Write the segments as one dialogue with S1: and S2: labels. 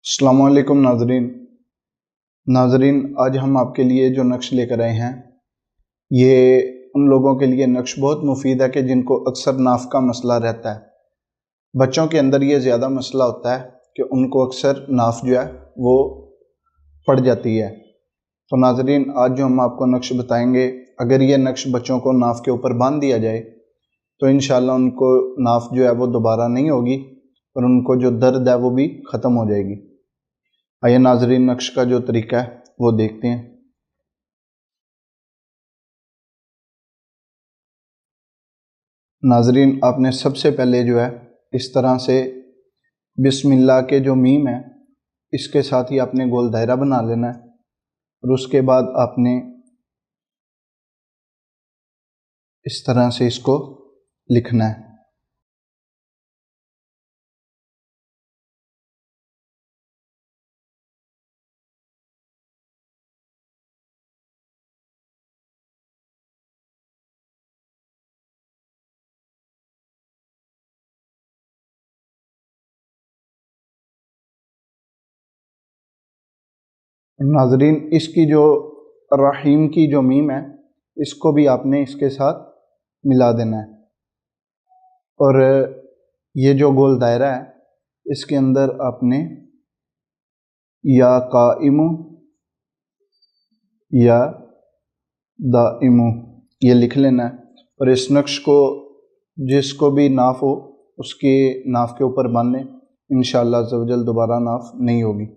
S1: السلام علیکم ناظرین، آج ہم آپ کے لیے جو نقش لے کر آئے ہیں یہ ان لوگوں کے لیے نقش بہت مفید ہے کہ جن کو اکثر ناف کا مسئلہ رہتا ہے۔ بچوں کے اندر یہ زیادہ مسئلہ ہوتا ہے کہ ان کو اکثر ناف جو ہے وہ پڑ جاتی ہے۔ تو ناظرین، آج جو ہم آپ کو نقش بتائیں گے، اگر یہ نقش بچوں کو ناف کے اوپر باندھ دیا جائے تو انشاءاللہ ان کو ناف جو ہے وہ دوبارہ نہیں ہوگی اور ان کو جو درد ہے وہ بھی ختم ہو جائے گی۔ آئیے ناظرین، نقش کا جو طریقہ ہے وہ دیکھتے ہیں۔ ناظرین، آپ نے سب سے پہلے جو ہے اس طرح سے بسم اللہ کے جو میم ہے اس کے ساتھ ہی آپ نے گول دائرہ بنا لینا ہے، اور اس کے بعد آپ نے اس طرح سے اس کو لکھنا ہے۔ ناظرین، اس کی جو رحیم کی جو میم ہے اس کو بھی آپ نے اس کے ساتھ ملا دینا ہے، اور یہ جو گول دائرہ ہے اس کے اندر آپ نے یا قائم یا دائم یہ لکھ لینا ہے، اور اس نقش کو جس کو بھی ناف ہو اس کے ناف کے اوپر باندھ لیں، انشاءاللہ عز و جل دوبارہ ناف نہیں ہوگی۔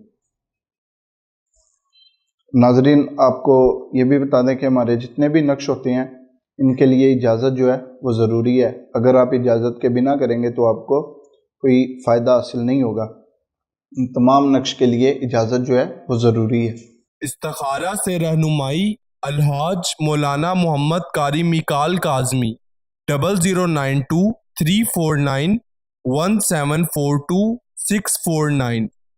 S1: ناظرین، آپ کو یہ بھی بتا دیں کہ ہمارے جتنے بھی نقش ہوتے ہیں ان کے لیے اجازت جو ہے وہ ضروری ہے۔ اگر آپ اجازت کے بنا کریں گے تو آپ کو کوئی فائدہ حاصل نہیں ہوگا۔ ان تمام نقش کے لیے اجازت جو ہے وہ ضروری ہے۔
S2: استخارہ سے رہنمائی الحاج مولانا محمد قاری میکال کاظمی 0092 349 1742 649